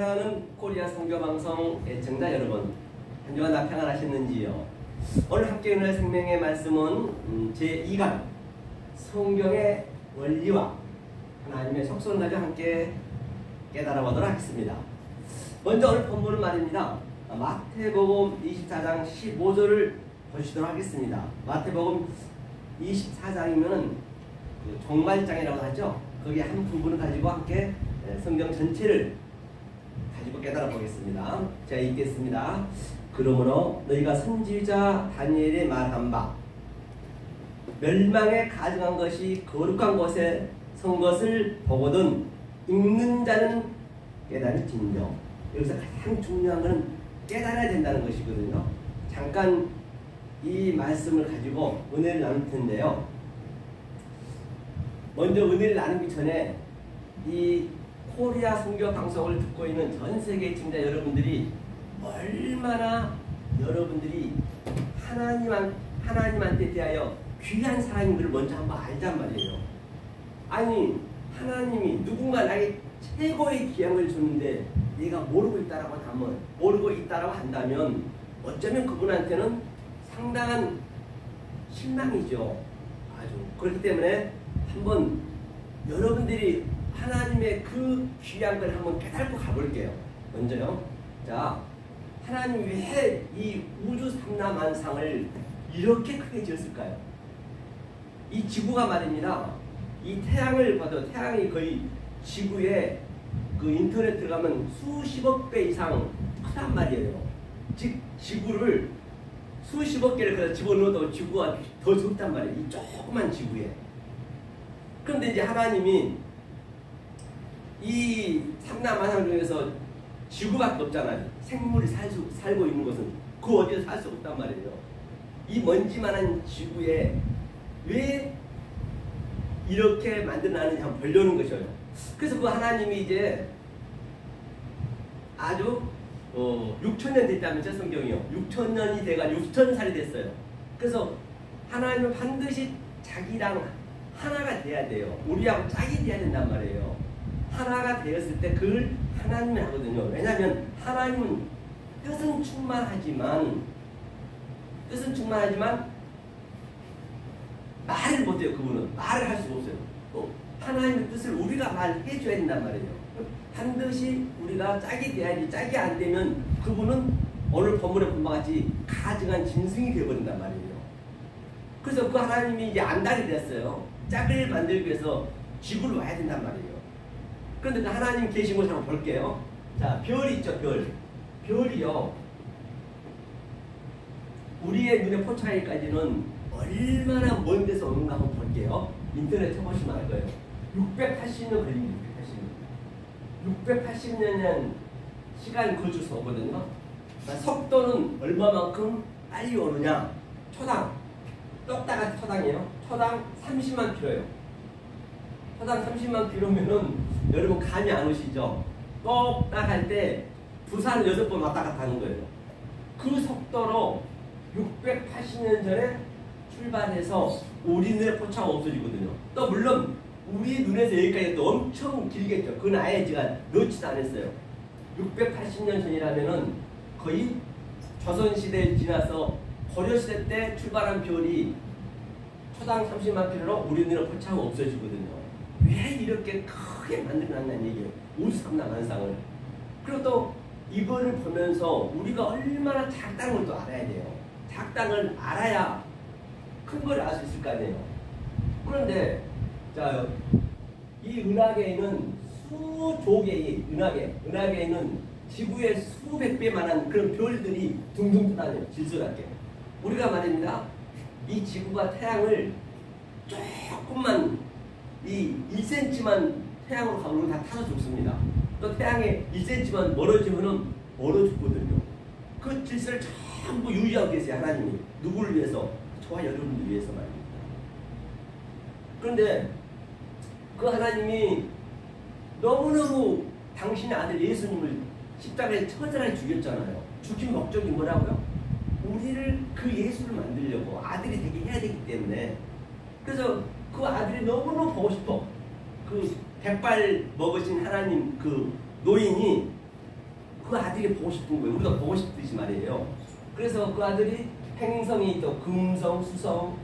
사랑하는 코리아 선교방송 애청자 여러분, 한 주간 다 평안하셨는지요? 오늘 함께 은혜 생명의 말씀은 제2강 성경의 원리와 하나님의 속성을 가지고 함께 깨달아 보도록 하겠습니다. 먼저 오늘 본문은 말입니다. 마태복음 24장 15절을 보시도록 하겠습니다. 마태복음 24장이면은 종말장이라고 하죠. 거기에 한 부분을 가지고 함께 성경 전체를 가지고 깨달아 보겠습니다. 제가 읽겠습니다. 그러므로 너희가 선지자 다니엘의 말한 바 멸망에 가증한 것이 거룩한 곳에 선 것을 보거든 읽는 자는 깨달을진저. 여기서 가장 중요한 것은 깨달아야 된다는 것이거든요. 잠깐 이 말씀을 가지고 은혜를 나눌 텐데요. 먼저 은혜를 나누기 전에 이 코리아 선교 방송을 듣고 있는 전 세계 시청자 여러분들이 얼마나 여러분들이 하나님한테 대하여 귀한 사람인 것을 먼저 한번 알단 말이에요. 아니 하나님이 누군가 나에게 최고의 귀한 걸 줬는데 내가 모르고 있다라고 한다면 어쩌면 그분한테는 상당한 실망이죠. 아주 그렇기 때문에 한번 여러분들이 하나님의 그 귀한 걸 한번 깨닫고 가볼게요. 먼저요. 자, 하나님 왜 이 우주 삼라만상을 이렇게 크게 지었을까요? 이 지구가 말입니다. 이 태양을 봐도 태양이 거의 지구에 그 인터넷 들어가면 수십억 배 이상 크단 말이에요. 즉 지구를 수십억 개를 그래서 집어넣어도 지구가 더 적단 말이에요. 이 조그만 지구에. 그런데 이제 하나님이 이 삼라만상 중에서 지구밖에 없잖아요. 생물이 살고 있는 것은 그 어디서 살 수 없단 말이에요. 이 먼지만한 지구에 왜 이렇게 만들어놨는지 한번 보려는 것이에요. 그래서 그 하나님이 이제 아주 6,000년 됐다면서 성경이요. 6,000년이 돼가지고 6,000살이 됐어요. 그래서 하나님은 반드시 자기랑 하나가 돼야 돼요. 우리하고 짝이 돼야 된단 말이에요. 하나가 되었을 때 그걸 하나님이 하거든요. 왜냐하면 하나님은 뜻은 충만하지만 말을 못해요. 그분은 말을 할 수가 없어요. 하나님의 뜻을 우리가 말해줘야 된단 말이에요. 반드시 우리가 짝이 돼야지. 짝이 안 되면 그분은 오늘 본문에 본 바와 같이 가증한 짐승이 되어버린단 말이에요. 그래서 그 하나님이 이제 안달이 됐어요. 짝을 만들기 위해서 지구를 와야 된단 말이에요. 그런데 그 하나님 계신 곳을 한번 볼게요. 자, 별이 있죠, 별. 별이요. 우리의 눈에 포착하기까지는 얼마나 먼 데서 오는가 한번 볼게요. 인터넷 쳐보시면 알 거예요. 680년 걸립니다. 680년 시간 거쳐서 오거든요. 그러니까 속도는 얼마만큼 빨리 오느냐. 초당, 똑딱한 초당이에요. 초당 30만 킬로예요. 초당 30만 킬로면은 여러분 감이 안 오시죠? 똑딱할 때 부산 6번 왔다 갔다 하는 거예요. 그 속도로 680년 전에 출발해서 우리 눈에 포착 없어지거든요. 또 물론 우리 눈에서 여기까지 또 엄청 길겠죠. 그건 아예 제가 넣지도 않았어요. 680년 전이라면은 거의 조선시대를 지나서 고려시대 때 출발한 별이 초당 30만 킬로로 우리 눈에 포착 없어지거든요. 왜 이렇게 크게 만들어놨냐는 얘기예요. 우주 삼라만상을. 그리고 또 이거를 보면서 우리가 얼마나 작다는 걸 또 알아야 돼요. 작다는 걸 알아야 큰 걸 알 수 있을 거 아니에요. 그런데 자, 이 은하계에는 수조 개의 은하계에는 지구의 수백 배만한 그런 별들이 둥둥 떠다녀요. 질서답게. 우리가 말입니다. 이 지구가 태양을 조금만 이 1cm만 태양으로 가면 다 타서 죽습니다. 또 태양에 1cm만 멀어지면은 얼어 죽거든요. 그 질서를 전부 유지하고 계세요. 하나님이. 누구를 위해서? 저와 여러분들 위해서 말입니다. 그런데 그 하나님이 너무너무 당신의 아들 예수님을 십자가에 처절하게 죽였잖아요. 죽인 목적이 뭐라고요? 우리를 그 예수를 만들려고 아들이 되게 해야 되기 때문에. 그래서 그 아들이 너무너무 보고 싶어. 그 백발 먹으신 하나님 그 노인이 그 아들이 보고 싶은 거예요. 우리가 보고 싶듯이 말이에요. 그래서 그 아들이 행성이 또 금성, 수성,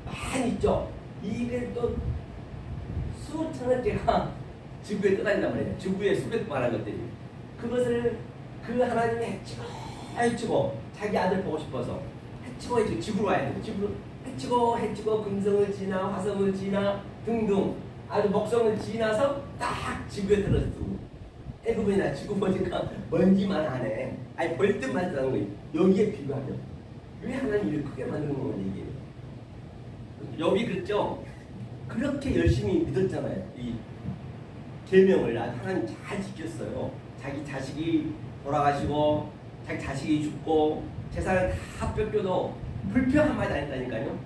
많이 있죠. 이게 또 수천억 개가 지구에 떠다닌단 말이에요. 지구에 수백만한 것들이. 그것을 그 하나님이 해치고 자기 아들 보고 싶어서 해치고 지구로 와야 돼요. 지구로 해치고 금성을 지나 화성을 지나 등등 아주 목성을 지나서 딱 지구에 들어서고 애굽이나 지구 보니까 먼지만 하네. 아니 벌뜬만 뜨는 거예요. 여기에 비교하면 왜 하나님이 크게 만드는 건 얘기예요. 욥이 그랬죠. 그렇게 열심히 믿었잖아요. 이 계명을 하나님 잘 지켰어요. 자기 자식이 돌아가시고 자기 자식이 죽고 재산을 다 뺏겨도 불평 한마디 안 했다니까요.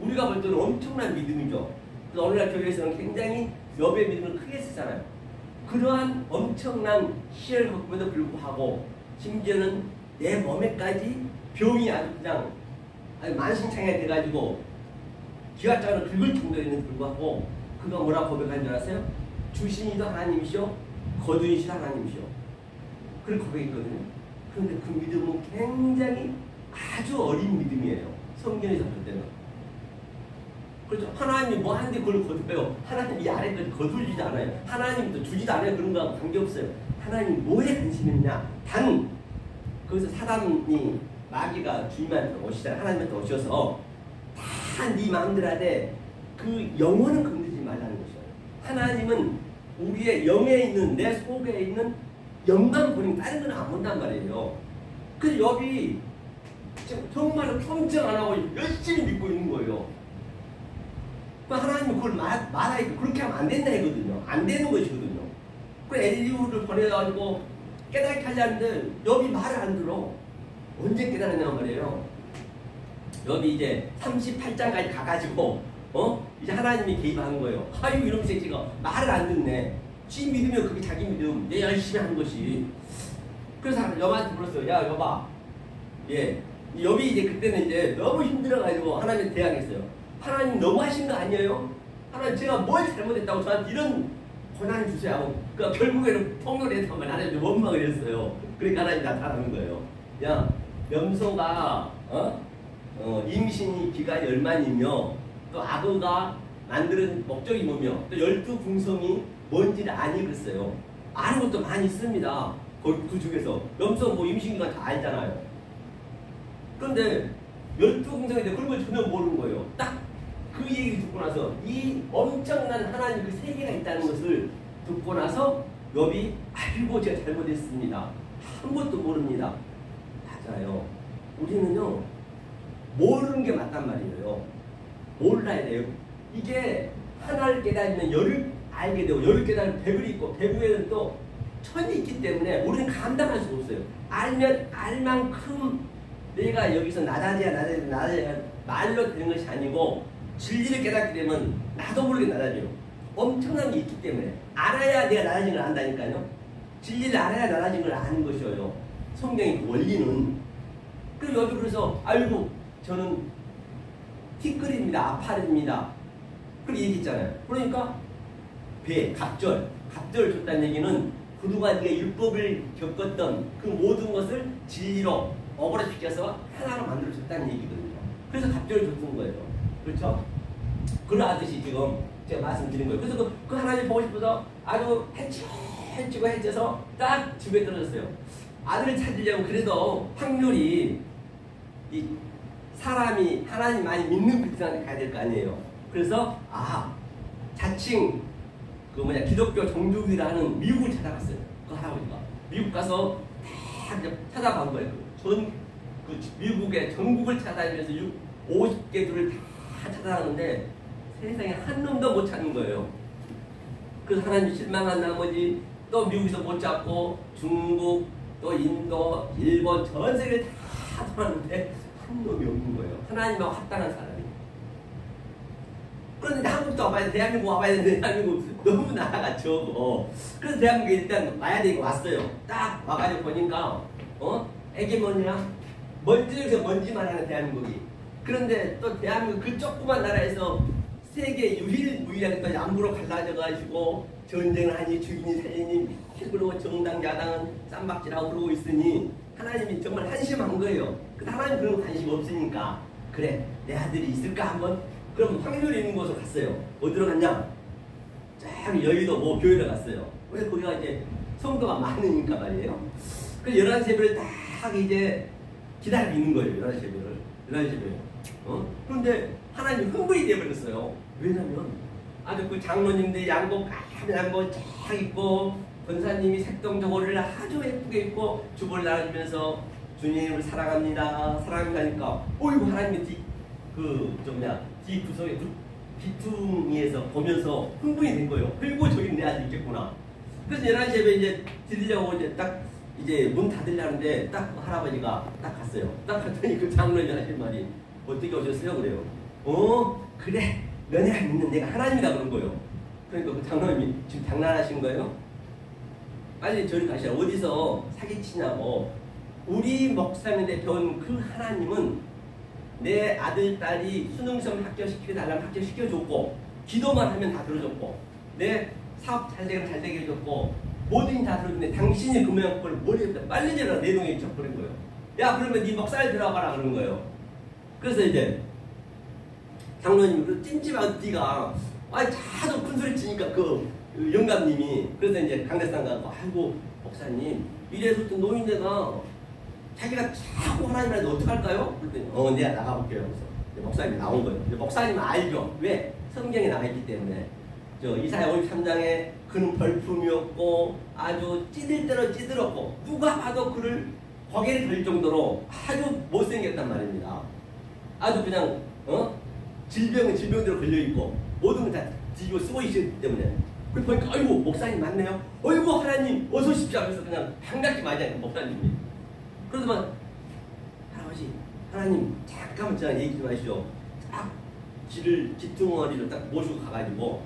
우리가 볼 때는 엄청난 믿음이죠. 그래서 오늘날 교회에서는 굉장히 욥의 믿음을 크게 쓰잖아요. 그러한 엄청난 시련을 겪음에도 불구하고 심지어는 내 몸에까지 병이 아주 그냥 만신창이가 돼가지고 기와장을 긁을 정도에는 불구하고 그가 뭐라고 고백한 줄 아세요? 주신이도 하나님이시오 거두이시도 하나님이시오. 그렇게 고백했거든요. 그런데 그 믿음은 굉장히 아주 어린 믿음이에요. 성경에서 볼 때는. 그렇죠. 하나님이 뭐 하는데 그걸 거두어요. 하나님이 이 아래까지 거두지도 않아요. 하나님도 주지도 않아요. 그런 거하고 관계없어요. 하나님이 뭐에 관심이 있냐. 단 거기서 사단이 마귀가 주님한테 오시잖아요. 하나님한테 오셔서 다 네 마음대로 하되 그 영혼은 건드리지 말라는 것이에요. 하나님은 우리의 영에 있는 내 속에 있는 영만 보니 다른 건 안 본단 말이에요. 그래서 욥이 정말로 평정 안 하고 열심히 믿고 있는 거예요. 하나님이 그걸 말하니까 그렇게 하면 안 된다 이거든요. 안 되는 것이거든요. 그 엘리후를 보내가지고 깨닫게 하려는데 욥이 말을 안 들어. 언제 깨달았냐고 말이에요. 욥이 이제 38장까지 가가지고 이제 하나님이 개입하는 거예요. 아유 이놈 새끼가 말을 안 듣네. 지 믿으면 그게 자기 믿음. 내 열심히 하는 것이. 그래서 욥한테 물었어요. 야 욥아. 예. 욥이 이제 그때는 이제 너무 힘들어가지고 하나님한테 대항했어요. 하나님 너무 하신 거 아니에요? 하나님 제가 뭘 잘못했다고 저한테 이런 고난을 주세요 하고 그러니까 결국에는 폭로를 했던 걸 하나님이 원망을 했어요. 그러니까 하나님이 나타나는 거예요. 야 염소가 임신이 기간이 얼마이며 또 악어가 만드는 목적이 뭐며 또 12궁성이 뭔지를 아니 그랬어요. 아는 것도 많이 있습니다. 그 중에서 염소 뭐 임신기간 다 알잖아요. 그런데 12궁성인데 그런 걸 전혀 모르는 거예요. 딱 그 얘기를 듣고 나서 이 엄청난 하나님 그 세계가 있다는 것을 듣고 나서 욥이 아이고 제가 잘못했습니다. 아무것도 모릅니다. 맞아요. 우리는요 모르는 게 맞단 말이에요. 몰라야 돼요. 이게 하나를 깨달으면 열을 알게 되고 열을 깨달으면 백을 있고 백에는 또 천이 있기 때문에 우리는 감당할 수가 없어요. 알면 알만큼 내가 여기서 나다지야 말로 되는 것이 아니고 진리를 깨닫게 되면 나도 모르게 나다져요. 엄청난 게 있기 때문에 알아야 내가 나다진 걸 안다니까요. 진리를 알아야 나다진 걸 아는 것이에요. 성경의 그 원리는. 그리고 여기 그래서 아이고 저는 티끌입니다. 아파입니다. 그렇게 얘기했잖아요. 그러니까 갑절 줬다는 얘기는 그동안 네가 율법을 겪었던 그 모든 것을 진리로 어그러시켜서 하나로 만들어줬다는 얘기거든요. 그래서 갑절을 줬던 거예요. 그렇죠? 그러하듯이 지금 제가 말씀드린 거예요. 그래서 그 하나님 보고 싶어서 아주 해치고 딱 집에 떨어졌어요. 아들을 찾으려면 그래도 확률이 이 사람이 하나님 많이 믿는 백성한테 가야 될 거 아니에요. 그래서 자칭 기독교 종족이라는 미국을 찾아갔어요. 그 할아버지가 미국 가서 다 찾아간 거예요. 미국의 전국을 찾아다니면서 50개주를 다 찾아가는데 세상에 한 놈도 못 찾는 거예요. 그래서 하나님 실망한 나머지 또 미국에서 못 찾고 중국 또 인도 일본 전 세계를 다 돌았는데 한 놈이 없는 거예요. 하나님하고 합당한 사람이. 그런데 한국도 와봐야 돼. 대한민국 와봐야 되는데 대한민국 너무 나라가 적어. 그래서 대한민국에 일단 와야 되고 왔어요. 딱 와가지고 보니까 애기머니랑 먼지 중에서 먼지만 하는 대한민국이. 그런데 또 대한민국 그 조그만 나라에서 세계 유일무이하게 또 양부로 갈라져가지고 전쟁을 하니 죽이니 살리니 그러고 정당 야당은 쌈박질하고 그러고 있으니 하나님이 정말 한심한 거예요. 근데 하나님 그런 거 관심 없으니까 그래 내 아들이 있을까 한번 그럼 확률이 있는 곳으로 갔어요. 어디로 갔냐? 쫙 여의도 뭐 교회를 갔어요. 왜 거기가 이제 성도가 많으니까 말이에요. 그래서 11시 예배를 딱 이제 기다리고 있는 거예요. 11시 예배를. 11시 예배. 그런데 하나님이 흥분이 되어버렸어요. 왜냐면 아주 그 장로님들 양복 까만 양복 쫙 입고 권사님이 색동 저고리를 아주 예쁘게 입고 주보를 나눠주면서 주님을 사랑합니다. 사랑합니다니까 어이구 하나님이 뒤 구석에 귀퉁이에서 보면서 흥분이 된 거예요. 그리고 저기 내 아들 있겠구나. 그래서 11시 예배 이제 드리려고 이제 딱 이제 문 닫으려는데 딱 할아버지가 딱 갔어요. 딱 갔더니 그 장로님이 하신 말이 어떻게 오셨어요? 그래요. 그래 너네가 믿는 내가 하나님이다 그런 거예요. 그러니까 그 장로님이 지금 장난하신 거예요? 빨리 저리 가시라. 어디서 사기치냐고. 우리 목사님한테 배운 그 하나님은 내 아들, 딸이 수능시험 합격시켜달라면 합격시켜줬고 기도만 하면 다 들어줬고 내 사업 잘되면 잘되게 해줬고 뭐든 다 들어줬는데 당신이 그 모양 걸 뭘 했다. 빨리 지라 내동에 쳐버린 거예요. 야 그러면 네 목사를 들어가라 그런 거예요. 그래서 이제 장로님이 그 찜찜한 띠가 자도 큰소리 치니까 그 영감님이 그래서 이제 강대상 가고 아이고 목사님 이래서 또 노인네가 자기가 자꾸 하나님한테 어떡할까요? 그랬더니 내가 나가볼게요. 그래서 목사님이 나온 거예요. 목사님은 알죠. 왜? 성경에 나와있기 때문에. 이사야 53장에 그는 벌품이었고 아주 찌들 대로 찌들었고 누가 봐도 그를 고개를 들 정도로 아주 못생겼단 말입니다. 아주 그냥 질병은 질병대로 걸려있고 모든 걸 다 뒤집어 쓰고 있기 때문에 그래서 보니까 아이고 목사님 맞네요. 어이구 하나님 어서 오십시오 하면서 그냥 반갑게 맞이하는 목사님이. 그러더만 할아버지 하나님 잠깐만 저랑 얘기 좀 하시오. 딱 기퉁어리를 딱 모시고 가가지고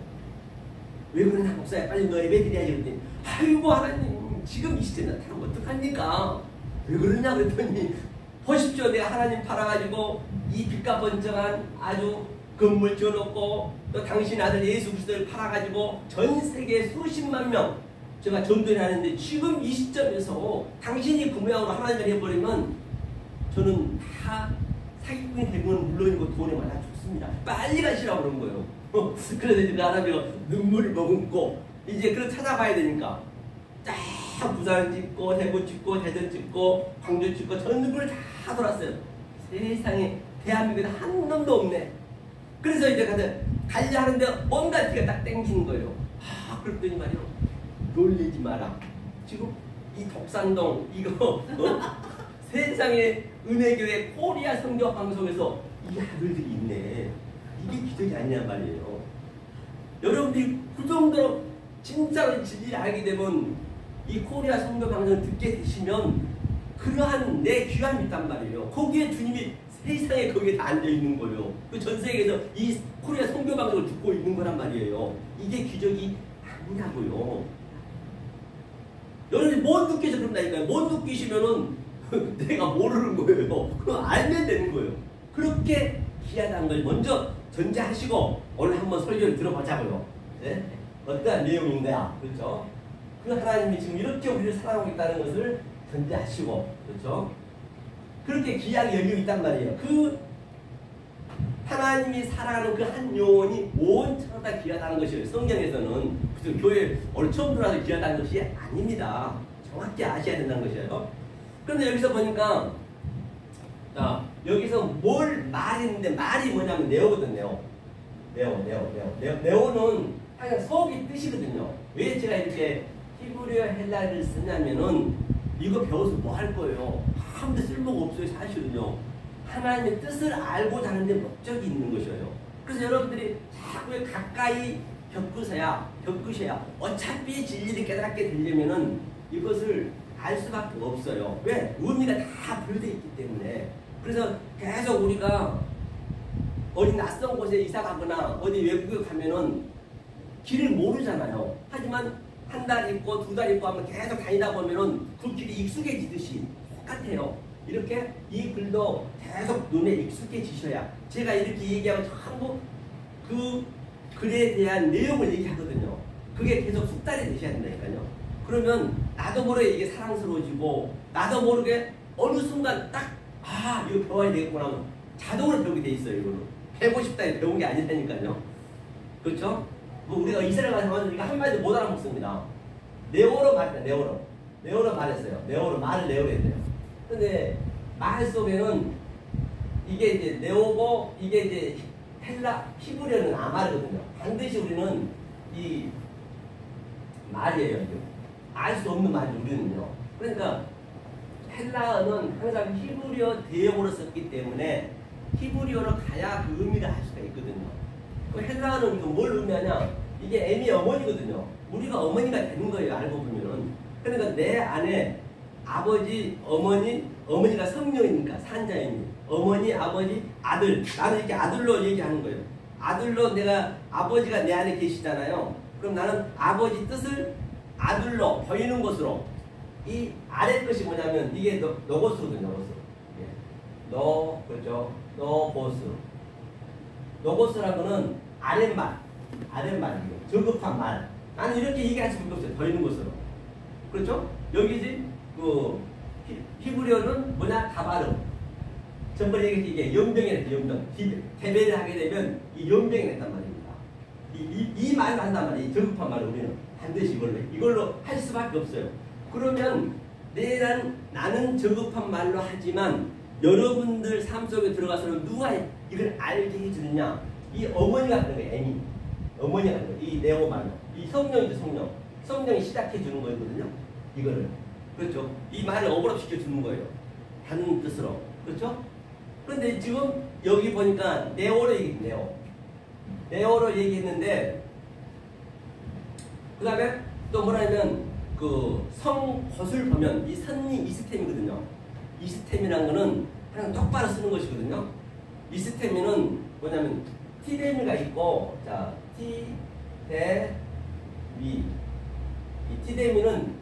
왜 그러냐 목사야 빨리 너 예배 드려야지 그랬더니 아이고 하나님 지금 이 시대에 나타나면 어떡합니까? 왜 그러냐 그랬더니 보십시오 내가 하나님 팔아가지고 이 빛과 번쩍한 아주 건물 지어놓고 또 당신 아들 예수 그리스도를 팔아가지고 전 세계 수십만 명 제가 전도를 하는데 지금 이 시점에서 당신이 그 모양으로 하나님을 해버리면 저는 다 사기꾼이 되면 물론이고 돈에 많아 죽습니다. 빨리 가시라고 그런 거예요. 그래서 이제 그 할아버지가 눈물을 머금고 이제 그걸 찾아봐야 되니까 쫙 부산 찍고 대구 찍고 대전 찍고 광주 찍고 전국을 다 돌았어요. 세상에 대한민국에 한 놈도 없네. 그래서 이제 가려 하는데 뭔가 뒤가 딱 땡기는 거예요. 그랬더니 말이요. 놀리지 마라. 지금 이 독산동 이거 세상에 은혜교회 코리아 선교 방송에서 이 아들들이 있네. 이게 기적이 아니란 말이에요. 여러분들이 그 정도로 진짜로 진리를 알게 되면 이 코리아 선교 방송을 듣게 되시면 그러한 내 귀함이 있단 말이에요. 거기에 주님이 세상에 거기에 다 앉아있는 거예요. 그 전 세계에서 이 코리아 선교 방송을 듣고 있는 거란 말이에요. 이게 기적이 아니냐고요. 여러분이 못 느끼셔서 그런다니까요. 못 느끼시면은 내가 모르는 거예요. 그럼 알면 되는 거예요. 그렇게 귀하다는 걸 먼저 전제하시고 오늘 한번 설교를 들어보자고요. 네? 어떠한 내용인가? 그렇죠? 그 하나님이 지금 이렇게 우리를 사랑하고 있다는 것을 전제하시고, 그렇죠? 그렇게 귀하게 여기고 있단 말이에요. 그 하나님이 사랑하는 그 한 영혼이 온 천하 다 귀하다는 것이에요. 성경에서는 무슨 교회 오늘 처음 들어와서 귀하다는 것이 아닙니다. 정확히 아셔야 된다는 것이에요. 그런데 여기서 보니까 자 여기서 뭘 말했는데 말이 뭐냐면 네오거든요. 네오는 항상 서기 뜻이거든요. 왜 제가 이렇게 히브리어 헬라를 쓰냐면은 이거 배워서 뭐 할 거예요? 아무데 쓸모가 없어요. 사실은요. 하나님의 뜻을 알고자 하는데 목적이 있는 것이에요. 그래서 여러분들이 자꾸 가까이 겪으셔야 어차피 진리를 깨닫게 되려면은 이것을 알 수밖에 없어요. 왜? 의미가 다 분류되어 있기 때문에. 그래서 계속 우리가 어디 낯선 곳에 이사 가거나 어디 외국에 가면은 길을 모르잖아요. 하지만 한 달 있고 두 달 있고 하면 계속 다니다 보면은 그 길이 익숙해지듯이 똑같아요. 이렇게 이 글도 계속 눈에 익숙해지셔야 제가 이렇게 얘기하면 전부 그 글에 대한 내용을 얘기하거든요. 그게 계속 숙달이 되셔야 된다니까요. 그러면 나도 모르게 이게 사랑스러워지고 나도 모르게 어느 순간 딱 이거 배워야 되겠구나 하면 자동으로 배우게 돼 있어요. 이거는 배우고 싶다 해서 배운 게 아니라니까요. 그렇죠? 뭐 우리가 이스라엘 가서 이거 한마디도 못 알아먹습니다. 네오로 말했다. 네오로 말했어요. 말을 네오로 했대요. 근데 말 속에는 이게 이제 네오고 이게 이제 히브리어는 아말이거든요. 반드시 우리는 이 말이에요. 알 수 없는 말이 우리는요. 그러니까 헬라어는 항상 히브리어 대용으로 썼기 때문에 히브리어로 가야 그 의미를 알 수가 있거든요. 그 헬라어는 뭘 의미하냐? 이게 M이 어머니거든요. 우리가 어머니가 되는 거예요. 알고 보면은. 그러니까 내 안에 아버지, 어머니가 성령이니까 산자이니 어머니, 아버지, 아들. 나는 이렇게 아들로 얘기하는 거예요. 아들로 내가 아버지가 내 안에 계시잖아요. 그럼 나는 아버지 뜻을 아들로 보이는 것으로 이 아래 것이 뭐냐면 이게 노고스거든요. 그렇죠? 노고스라는 거는 아랫말이에요. 저급한 말. 나는 이렇게 얘기할 수밖에 없어요. 보이는 것으로. 그렇죠? 여기지 그 히브리어는 뭐냐? 다바르. 전번에 얘기했지 이게 연병이랬죠. 연병. 대배를 하게 되면 이 연병이 냈단 말입니다. 이 말을 한단 말이에요. 저급한 말을 우리는 반드시 이걸로 할 수밖에 없어요. 그러면 나는 저급한 말로 하지만 여러분들 삶 속에 들어가서는 누가 이걸 알게 해주느냐? 이 어머니가 하는 거예요. 애미. 어머니가 하는 거예요. 이 네오 말로. 이 성령이죠. 성령이 시작해 주는 거거든요. 이거를. 그렇죠? 이 말을 어그럽 시켜주는 거예요. 다른 뜻으로. 그렇죠? 그런데 지금 여기 보니까 네오로 얘기했네요. 네오로 얘기했는데 그 다음에 또 뭐라면 그 성것을 보면 이 선이 이스템이거든요. 이스템이라는 거는 그냥 똑바로 쓰는 것이거든요. 이스템이는 뭐냐면 티데미가 있고 자 티데미 이 티데미는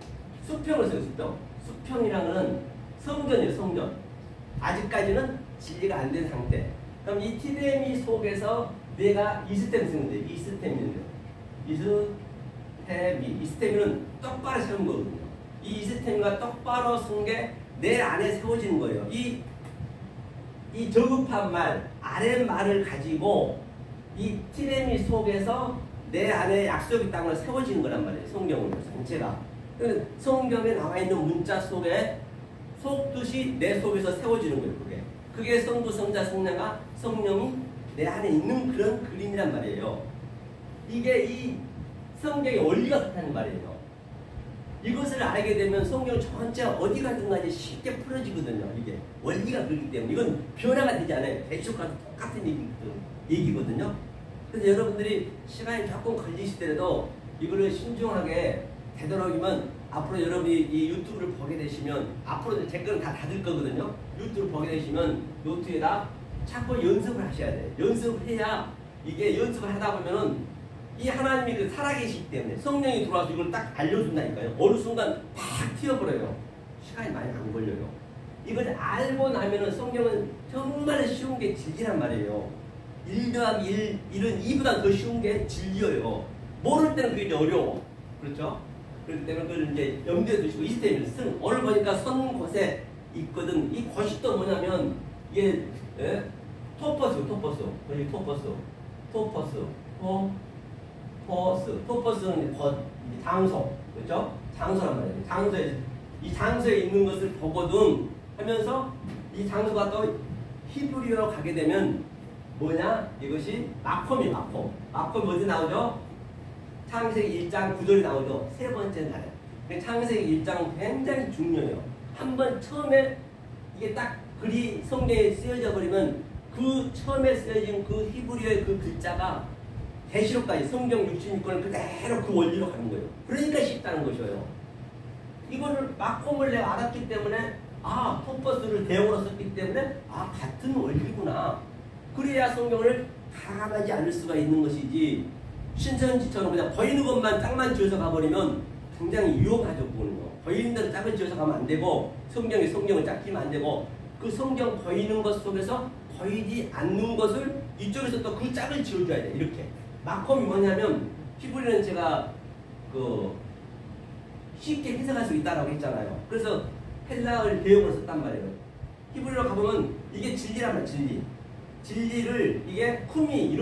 수평을 써요. 수평이라는 거는 성전이에요. 성전. 아직까지는 진리가 안 된 상태. 그럼 이 티데미 속에서 내가 이스템 쓰는 거예요. 이스템인데 이스템이는 똑바로 세운 거거든요. 이 이스템과 똑바로 쓴 게 내 안에 세워지는 거예요. 이 저급한 말, 아랫말을 가지고 이 티데미 속에서 내 안에 약속이 있다는 걸 세워지는 거란 말이에요. 성경으로 전체가. 성경에 나와 있는 문자 속에 속뜻이 내 속에서 세워지는 거예요. 그게 성부, 성자, 성자가 성령이 내 안에 있는 그런 그림이란 말이에요. 이게 이 성경의 원리가 그렇다는 말이에요. 이것을 알게 되면 성경 전체가 어디 가든 간에 쉽게 풀어지거든요. 이게 원리가 그렇기 때문에 이건 변화가 되지 않아요. 대충과 똑같은 얘기거든요. 그래서 여러분들이 시간이 조금 걸리시더라도 이거를 신중하게 되도록이면 앞으로 여러분이 이 유튜브를 보게 되시면 앞으로 제 거는 다 닫을 거거든요. 유튜브를 보게 되시면 노트에다 자꾸 연습을 하셔야 돼요. 연습을 해야 이게 연습을 하다 보면은 이 하나님이 그 살아계시기 때문에 성령이 들어와서 이걸 딱 알려준다니까요. 어느 순간 팍 튀어버려요. 시간이 많이 안 걸려요. 이걸 알고 나면은 성경은 정말 쉬운 게 진리란 말이에요. 1 더하기 1은 2보다 더 쉬운 게 진리예요. 모를 때는 그게 어려워. 그렇죠? 그렇기 때문에 그걸 이제 염두에 두시고 이스템을 쓴 오늘 보니까 선 곳에 있거든. 이 곳이 또 뭐냐면 이게 토퍼스는 곳, 장소, 그렇죠? 장소란 말이에요. 이 장소에 있는 것을 보거든 하면서 이 장소가 또 히브리어로 가게 되면 뭐냐? 이것이 마콤이 마콤 어디 나오죠? 창세기 1장 9절이 나오죠. 세 번째 날에. 창세기 1장 굉장히 중요해요. 한번 처음에 이게 딱 글이 성경에 쓰여져 버리면 그 처음에 쓰여진 그 히브리어의 그 글자가 계시록까지 성경 66권을 그대로 그 원리로 가는 거예요. 그러니까 쉽다는 것이에요. 이거를 마콤을 내가 알았기 때문에 토퍼스를 대용으로 썼기 때문에 같은 원리구나. 그래야 성경을 가감하지 않을 수가 있는 것이지 신천지처럼 그냥 보이는 것만 짝만 지어서 가버리면 굉장히 위험하죠. 그거는요. 보이는 대로 짝을 지어서 가면 안 되고 성경을 짝지면 안 되고 그 성경 보이는 것 속에서 보이지 않는 것을 이쪽에서 또 그 짝을 지어줘야 돼. 이렇게. 마콤이 뭐냐면 히브리는 제가 쉽게 해석할 수 있다라고 했잖아요. 그래서 헬라어를 대용으로 썼단 말이에요. 히브리어로 가보면 이게 진리란 말이에요. 진리. 진리를 이게 쿰이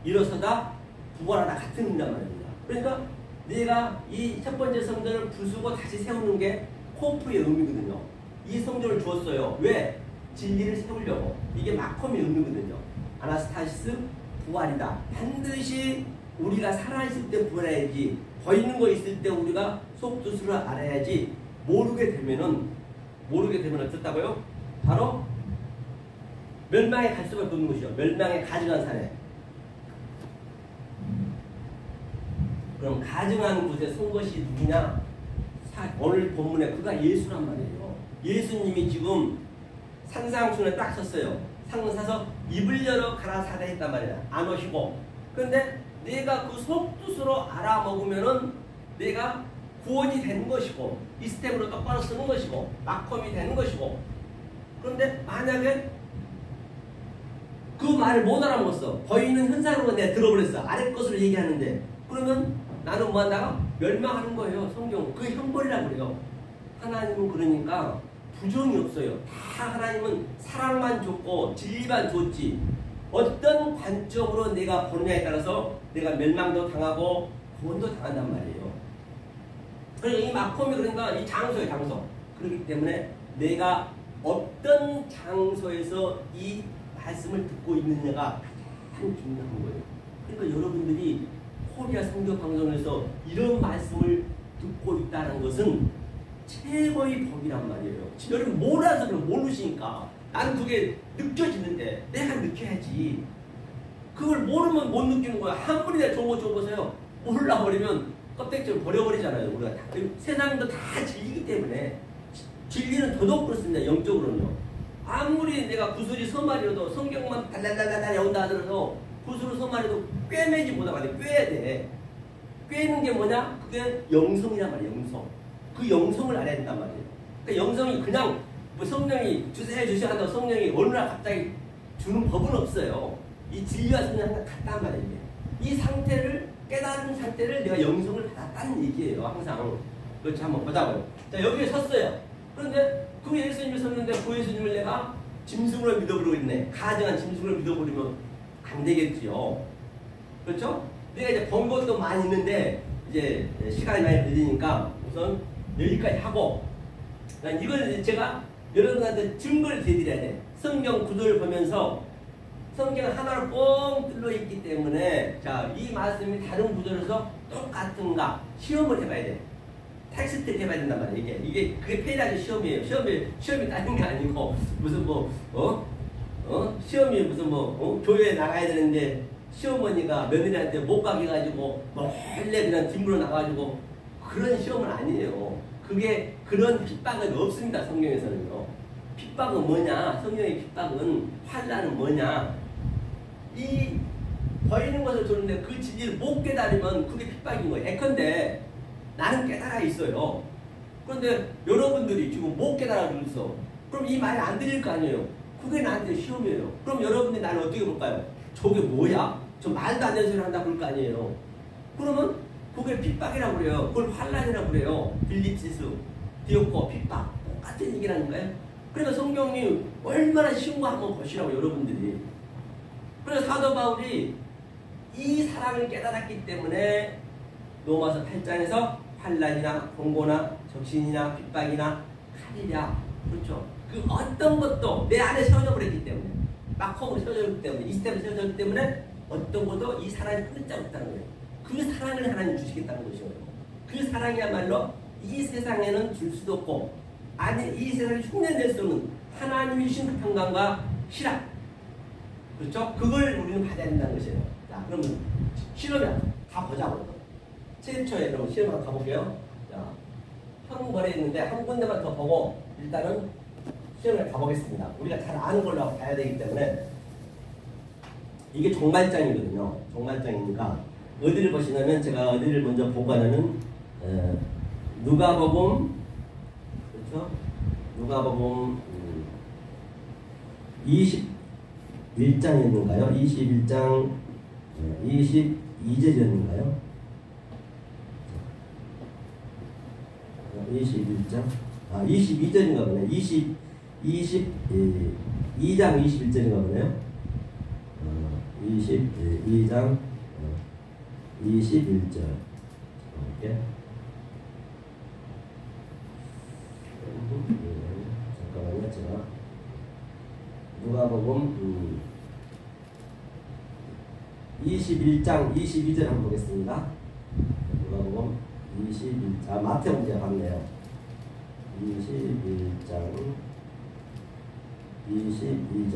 일어서다 부활하다 같은 의미란 말입니다. 그러니까 내가 이 첫 번째 성전을 부수고 다시 세우는 게 코프의 의미거든요. 이 성전을 주었어요. 왜? 진리를 세우려고. 이게 마콤의 의미거든요. 아나스타시스 부활이다. 반드시 우리가 살아있을 때 부활해야지. 보이는 거 있을 때 우리가 속뜻으로 알아야지. 모르게 되면은 어떻다고요? 바로 멸망에 갈 수밖에 없는 것이요. 멸망에 가증한 사례. 그럼 가증한 곳에 선 것이 누구냐? 오늘 본문에 그가 예수란 말이에요. 예수님이 지금 산상순에 딱 섰어요. 상을 사서 입을 열어 가라사대 했단 말이야. 안 오시고. 그런데 내가 그 속뜻으로 알아먹으면은 내가 구원이 되는 것이고 이 스텝으로 똑바로 쓰는 것이고 마컴이 되는 것이고. 그런데 만약에 그 말을 못 알아먹었어. 보이는 현상으로 내가 들어버렸어. 아래 것으로 얘기하는데 그러면 나는 뭐 한다가 멸망하는 거예요. 성경 그 형벌이라고 그래요. 하나님은 그러니까 부정이 없어요. 다 하나님은 사랑만 줬고 진리만 줬지. 어떤 관점으로 내가 보느냐에 따라서 내가 멸망도 당하고 구원도 당한단 말이에요. 그러니까 이 마콤이 그러니까 이 장소예요. 장소. 그렇기 때문에 내가 어떤 장소에서 이 말씀을 듣고 있느냐가 가장 중요한 거예요. 그러니까 여러분들이 코리아 선교 방송에서 이런 말씀을 듣고 있다는 것은 최고의 복이란 말이에요. 여러분 몰라서 그럼 모르시니까 나는 그게 느껴지는데 내가 느껴야지. 그걸 모르면 못 느끼는 거야. 한 분이나 좋은 거 줘보세요. 몰라버리면 껍데기를 버려버리잖아요. 우리가 다. 세상도 다 진리이기 때문에 진리는 더더욱 그렇습니다. 영적으로는요. 아무리 내가 구슬이 서말이어도 성경만 달달달달 나온다 하더라도 구슬을 서말해도 꿰매지 못하고 꿰야 돼. 꿰는 게 뭐냐? 그게 영성이란 말이에요. 영성. 그 영성을 알아야 된단 말이에요. 그러니까 영성이 그냥 뭐 성령이 주세요 한다고 성령이 어느 날 갑자기 주는 법은 없어요. 이 진리와 성령 항상 같단 말이에요. 이 상태를 깨달은 상태를 내가 영성을 받았다는 얘기예요. 항상. 그렇지 한번 보자고요. 자 여기에 섰어요. 그런데 그 예수님이 섰는데 그 예수님을 내가 짐승으로 믿어버리고 있네. 가증한 짐승을 믿어버리면 안 되겠지요. 그렇죠? 내가 이제 본 것도 많이 있는데 이제 시간이 많이 걸리니까 우선 여기까지 하고 이걸 제가 여러분한테 증거를 대드려야 돼. 성경 구절을 보면서 성경 하나로 뻥 뚫려 있기 때문에 자, 이 말씀이 다른 구절에서 똑같은가 시험을 해봐야 돼. 텍스트를 해봐야 된단 말이에요. 이게 그게 페이라지 시험이에요. 시험이 따는 게 아니고 무슨 시험이 무슨 교회에 나가야 되는데 시어머니가 며느리한테 못 가게 해가지고 몰래 그냥 뒷문으로 나가가지고 그런 시험은 아니에요. 그게 그런 핍박은 없습니다. 성경에서는요. 핍박은 뭐냐? 성경의 핍박은 환난은 뭐냐? 이 보이는 것을 줬는데 그 진리를 못 깨달으면 그게 핍박인 거예요. 예컨대 나는 깨달아 있어요. 그런데 여러분들이 지금 못 깨달아 있어. 그럼 이 말이 안 들릴 거 아니에요. 그게 나한테 시험이에요. 그럼 여러분들이 나를 어떻게 볼까요? 저게 뭐야? 저 말도 안 되는 소리 한다 그럴 거 아니에요. 그러면 그게 핍박이라고 그래요. 그걸 환난이라고 그래요. 빌립시스, 디오코, 핍박 똑같은 얘기라는 거예요. 그러니까 성경이 얼마나 쉬운 거 한번 보시라고 여러분들이. 그래서 사도 바울이 이 사랑을 깨달았기 때문에 로마서 8장에서 환난이나 공고나 적신이나 핍박이나 칼이랴 그렇죠. 그 어떤 것도 내 안에 세워져 버렸기 때문에 마콤으로 세워졌기 때문에 이 스텝을 세워졌기 때문에 어떤 것도 이 사랑이 끊자 없다는 거예요. 그 사랑을 하나님 주시겠다는 것이에요. 그 사랑이야말로 이 세상에는 줄 수도 없고 아니 이 세상에 흉내낼 수 없는 하나님이 주신 그 평강과 희락 그렇죠? 그걸 우리는 받아야 된다는 것이에요. 자 그러면 실험이야 다 보자고. 최초에 그럼 실험 한번 가볼게요. 자 형벌에 있는데 한 군데만 더 보고 일단은 시험을 가보겠습니다. 우리가 잘 아는 걸로 봐야 되기 때문에 이게 종말장이거든요. 종말장이니까 어디를 보시냐면 제가 어디를 먼저 보고 하냐면 누가복음 그렇죠? 누가복음 21장이었는가요? 21장 22절이었는가요? 21장? 22절인가 보네. 22장 21절인가 보네요. 22장 21절. 이렇게. 잠깐만요. 제가 누가복음 21장 22절 한번 보겠습니다. 누가복음 21장 마태복음 제가 봤네요. 21장 22절.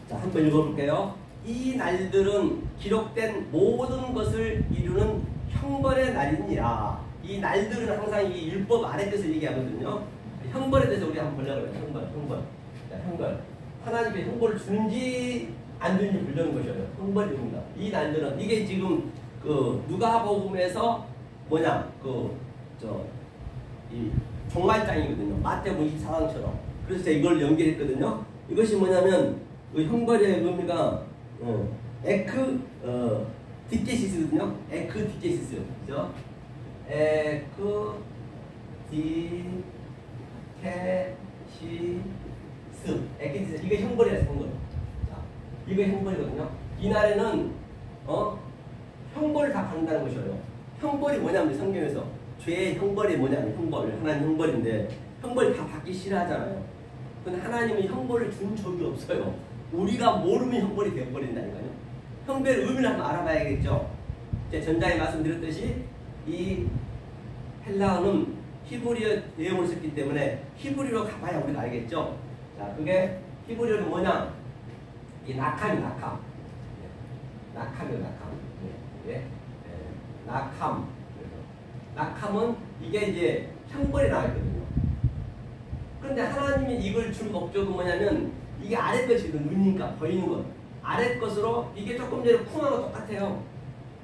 자, 한번 읽어볼게요. 이 날들은 기록된 모든 것을 이루는 형벌의 날이니라. 이 날들은 항상 이 율법 아래 뜻을 얘기하거든요. 형벌에 대해서 우리 한번 보려고 해요. 형벌. 자, 형벌. 하나님께 형벌을 주는지 안 주는지 보려는 것이에요. 형벌입니다. 이 날들은 이게 지금 그 누가복음에서 뭐냐 이 종말장이거든요. 마태복음 24장처럼. 그래서 제가 이걸 연결했거든요. 이것이 뭐냐면 그 형벌의 의미가 디케시스거든요. 디케시스. 그죠? 디케시스. 이게 형벌이야, 형벌. 자, 이거 형벌이거든요. 이날에는 형벌을 다 받는다는 것이에요. 형벌이 뭐냐면 성경에서 죄의 형벌이 뭐냐면 하나님 형벌인데 형벌 다 받기 싫어하잖아요. 근데 하나님은 형벌을 준 적이 없어요. 우리가 모르면 형벌이 되어버린다니까요. 형벌의 의미를 한번 알아봐야겠죠. 제가 전장에 말씀드렸듯이 이 헬라어는 히브리어 내용을 썼기 때문에 히브리어로 가봐야 우리가 알겠죠. 자, 그게 히브리어는 뭐냐? 이 낙함이 낙함. 낙함이요, 낙함. 낙함. 낙함은 이게 이제 형벌이 나왔거든요. 그런데 하나님이 이걸 준 목적은 뭐냐면 이게 아래 것이거든. 눈이니까 보이는 것. 아래 것으로 이게 조금 전에 쿵하고 똑같아요.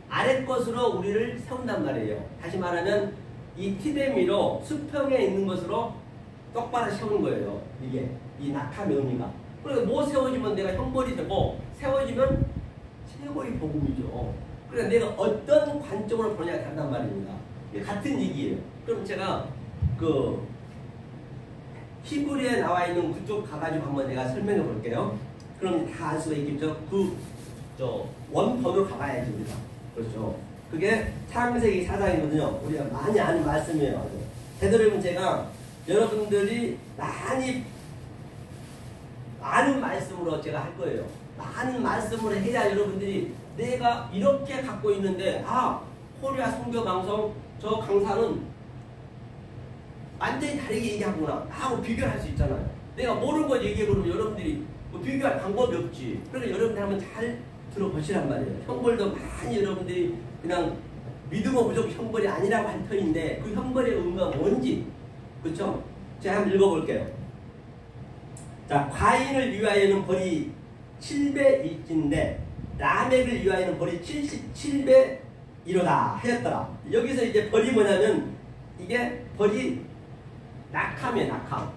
아래 것으로 우리를 세운단 말이에요. 다시 말하면 이 티데미로 수평에 있는 것으로 똑바로 세우는 거예요. 이게 이 낙함의 의미가. 그러니까 뭐 세워지면 내가 형벌이 되고 세워지면 체벌이 복음이죠. 그러니까 내가 어떤 관점으로 보냐에 간단 말입니다. 같은 얘기예요. 그럼 제가 그 히브리에 나와 있는 그쪽 가가지고 한번 내가 설명해 볼게요. 그럼 다 알 수가 있겠죠. 원본으로 가봐야지 우리가. 그렇죠. 그게 창세기 4장이거든요. 우리가 많이 아는 말씀이에요. 되도록이면 제가 여러분들이 많이 아는 말씀으로 제가 할 거예요. 많은 말씀으로 해야 여러분들이 내가 이렇게 갖고 있는데 코리아 선교방송 저 강사는 완전히 다르게 얘기하구나 하고 비교를 할 수 있잖아요. 내가 모르는 거 얘기해보면 여러분들이 뭐 비교할 방법이 없지. 그러니까 여러분들 한번 잘 들어보시란 말이에요. 형벌도 많이 여러분들이 그냥 믿으면 무조건 형벌이 아니라고 할 터인데 그 형벌의 의미가 뭔지, 그렇죠? 제가 한번 읽어볼게요. 자, 과인을 위하여는 벌이 700일인데 라멕을 위하여는 벌이 77배이로다 하였더라. 여기서 이제 벌이 뭐냐면 이게 벌이 낙함이에요. 낙함.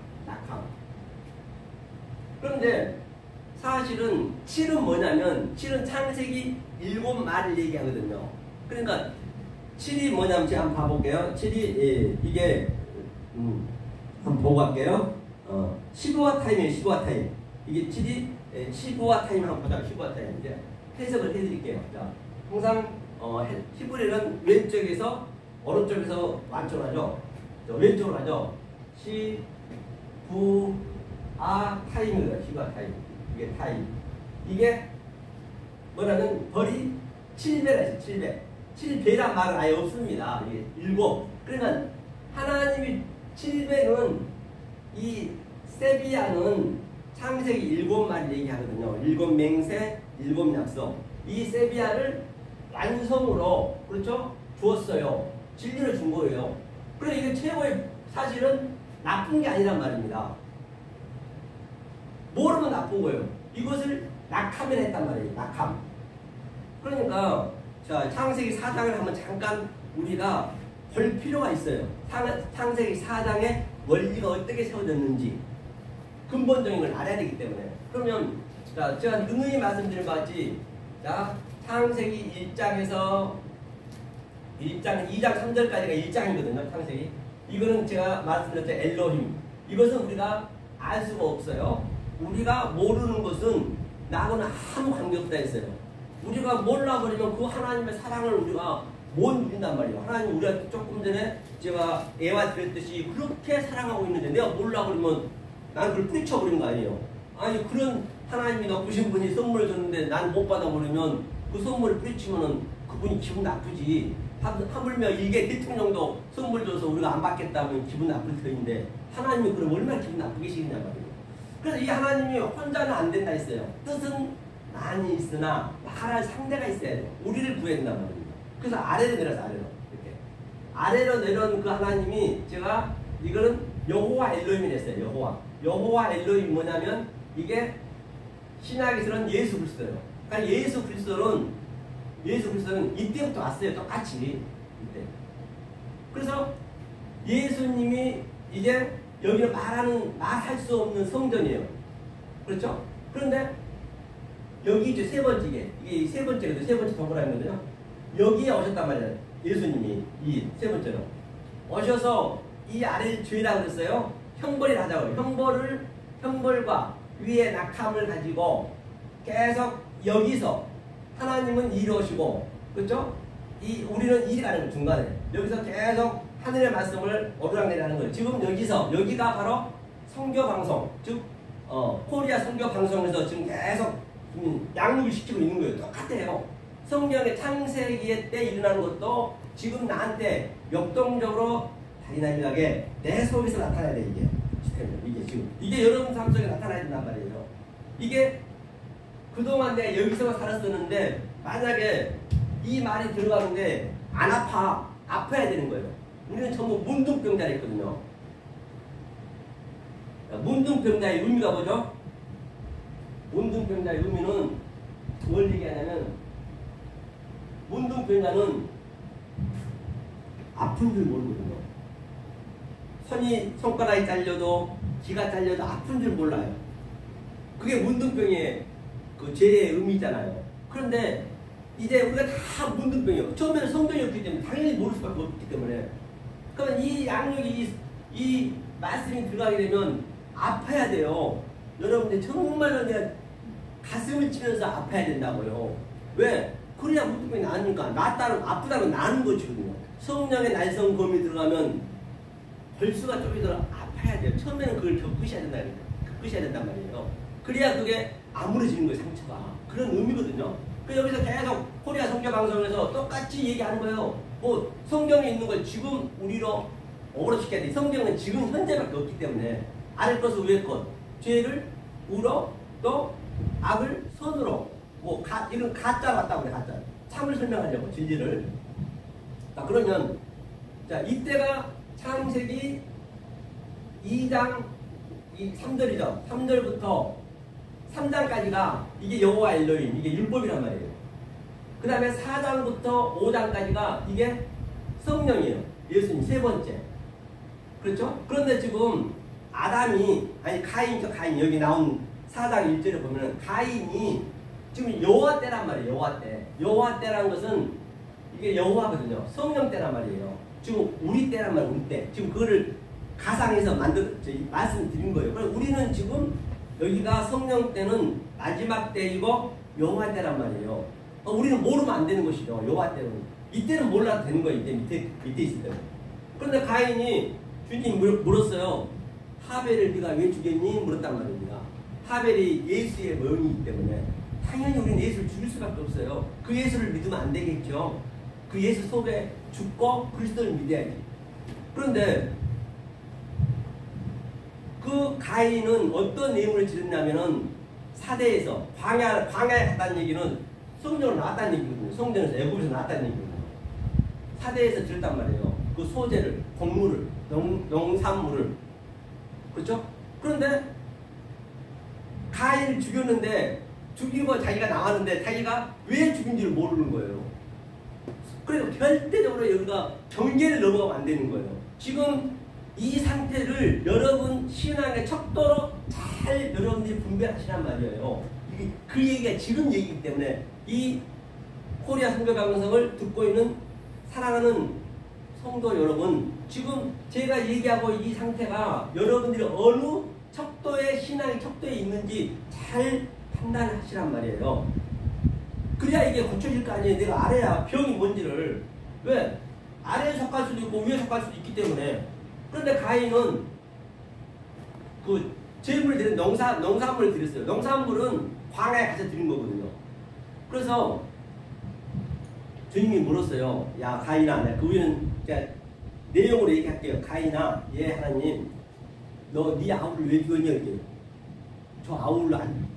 그런데 사실은 7은 뭐냐면 7은 창세기 7마리를 얘기하거든요. 그러니까 7이 뭐냐면 제가 한번 봐볼게요. 7이 이게 한번 보고 갈게요. 15화 타임이에요. 15화 타임. 이게 7이 15화 타임 한번 보자. 15화 타임. 이제 해석을 해드릴게요. 자, 항상 히브리는 왼쪽에서 오른쪽에서 완전하죠. 왼쪽으로 하죠. 15화 타임이에요. 15화 타임. 이게 타임. 이게 뭐냐면 벌이 7배라 했어요. 7배. 7배란 말은 아예 없습니다. 이게 7. 그러니까 하나님이 7배는 이 세비야는 창세기 7마리 얘기하거든요. 7맹세, 7약속. 이 세비야를 완성으로, 그렇죠? 주었어요. 진리를 준 거예요. 그래서 이게 최고의 사실은 나쁜 게 아니란 말입니다. 모르면 나쁜 거예요. 이것을 낙함을 했단 말이에요. 낙함. 그러니까 자, 창세기 4장을 한번 잠깐 우리가 볼 필요가 있어요. 창세기 4장의 원리가 어떻게 세워졌는지 근본적인 걸 알아야 되기 때문에. 그러면 자, 제가 누누이 말씀드린 바같이 자, 창세기 1장에서 2장 3절까지가 1장이거든요. 창세기. 이거는 제가 말씀드렸죠. 엘로힘. 이것은 우리가 알 수가 없어요. 우리가 모르는 것은 나하고는 아무 관계없다 했어요. 우리가 몰라버리면 그 하나님의 사랑을 우리가 못 누린단 말이에요. 하나님 우리한테 조금 전에 제가 애와 드렸듯이 그렇게 사랑하고 있는데 내가 몰라버리면 나는 그걸 뿌리쳐버린 거 아니에요. 아니 그런 하나님이 높으신 분이 선물을 줬는데 난 못 받아버리면 그 선물을 뿌리치면은 그분이 기분 나쁘지. 하물며 일개 대통령도 선물 줘서 우리가 안 받겠다면 기분 나쁠 터인데 하나님이 그럼 얼마나 기분 나쁘게 시키냐 말이에요. 그래서 이 하나님이 혼자는 안 된다 했어요. 뜻은 많이 있으나 말할 상대가 있어야 돼요. 우리를 구해야 된단 말입니다. 그래서 아래로 내려서 아래로 이렇게 아래로 내려온 그 하나님이 제가 이거는 여호와 엘로힘이 됐어요. 여호와 엘로힘이 뭐냐면 이게 신약에서는 예수 그리스도예요. 그러니까 예수 그리스도는 이때부터 왔어요. 똑같이 이때. 그래서 예수님이 이제 여기는 말할 수 없는 성전이에요. 그렇죠? 그런데 여기 이제 세 번째 이게 세 번째 동그라미거든요. 여기에 오셨단 말이에요. 예수님이 이 세 번째로 오셔서 이 아래를 죄라고 그랬어요. 형벌을 하자고요. 형벌과 위에 낙함을 가지고 계속 여기서 하나님은 이루시고, 그렇죠? 우리는 일이 가는 거예요. 중간에 여기서 계속 하늘의 말씀을 오르락내리하는 거예요. 지금 여기가 바로 선교 방송, 즉 코리아 선교 방송에서 지금 계속 양육을 시키고 있는 거예요. 똑같아요. 성경의 창세기에 때 일어나는 것도 지금 나한테 역동적으로 다이나믹하게 내 속에서 나타나야 돼. 이게 여러분 삶 속에 나타나야 된단 말이에요. 이게 그동안 내가 여기서 살았었는데 만약에 이 말이 들어가는데 안 아파야 되는 거예요. 우리는 전부 문둥병자라 했거든요. 문둥병자의 의미가 뭐죠? 문둥병자의 의미는 뭘 얘기하냐면 문둥병자는 아픈 줄 모르거든요. 손가락이 잘려도 기가 잘려도 아픈 줄 몰라요. 그게 문둥병의 그 죄의 의미잖아요. 그런데 이제 우리가 다 문둥병이에요. 처음에는 성경이 없기 때문에 당연히 모를 수밖에 없기 때문에. 그러면 이 양육이 이 말씀이 들어가게 되면 아파야 돼요. 여러분들 정말로 그냥 가슴을 치면서 아파야 된다고요. 왜? 그래야 문둥병이 나으니까 아프다는 나는 것이거든요. 성령의 날성검이 들어가면 벌수가 좀 더 아파야 돼요. 처음에는 그걸 겪으셔야 된단 말이에요. 그래야 그게 아물어지는 거예요. 상처가. 그런 의미거든요. 여기서 계속 코리아 선교 방송에서 똑같이 얘기하는 거예요. 뭐 성경에 있는 걸 지금 우리로 어그러시켜야 돼. 성경은 지금 현재밖에 없기 때문에 아래 것을 위에 것, 죄를 우로 또 악을 선으로 이런 가짜 같다고 그래. 가짜. 참을 설명하려고 진리를. 자, 그러면 이때가 창세기 2장 3절이죠. 3절부터 3장까지가 이게 여호와 엘로힘, 이게 율법이란 말이에요. 그 다음에 4장부터 5장까지가 이게 성령이에요. 예수님 세 번째. 그렇죠? 그런데 지금 가인 여기 나온 4장 1절에 보면은 가인이 지금 여호와 때란 말이에요. 여호와 때. 여호와 때라는 것은 이게 여호와거든요. 성령 때란 말이에요. 지금 우리 때란 말이에요. 우리 때. 지금 그거를 가상해서 말씀드린 거예요. 그래서 우리는 지금 여기가 성령 때는 마지막 때이고 여호와 때란 말이에요. 우리는 모르면 안 되는 것이죠. 여호와 때는. 이때는 몰라도 되는 거예요. 밑에 있을 때는. 그런데 가인이 주님 물었어요. 하벨을 네가 왜 죽였니? 물었단 말입니다. 하벨이 예수의 명이기 때문에 당연히 우리는 예수를 죽일 수밖에 없어요. 그 예수를 믿으면 안 되겠죠. 그 예수 속에 죽고 그리스도를 믿어야지. 그런데 그 가인은 어떤 예물을 지었냐면은 사대에서 광야에 갔다는 얘기는 성전으로 나왔다는 얘기거든요. 성전에서 애굽에서 나왔다는 얘기거든요. 사대에서 지었단 말이에요. 그 소재를, 곡물을, 농산물을. 그렇죠? 그런데 가인을 죽였는데 죽이고 자기가 나왔는데 자기가 왜 죽인지를 모르는 거예요. 그래서 절대적으로 여기가 경계를 넘어가면 안 되는 거예요. 지금 이 상태를 여러분 신앙의 척도로 잘 여러분들이 분별하시란 말이에요. 그 얘기가 지금 얘기이기 때문에 이 코리아 선교 방송을 듣고 있는 사랑하는 성도 여러분, 지금 제가 얘기하고 이 상태가 여러분들이 어느 척도의 신앙의 척도에 있는지 잘 판단하시란 말이에요. 그래야 이게 고쳐질 거 아니에요. 내가 알아야 병이 뭔지를. 왜? 아래에 속할 수도 있고 위에 속할 수도 있기 때문에. 그런데 가인은 그 제물을 드린 농산물을 드렸어요. 농산물은 광야에 가서 드린 거거든요. 그래서 주님이 물었어요. 야 가인아, 그 위에는 제가 내용으로 얘기할게요. 가인아, 예 하나님, 너 네 아우를 왜 죽였냐 이렇게. 저 아우를 안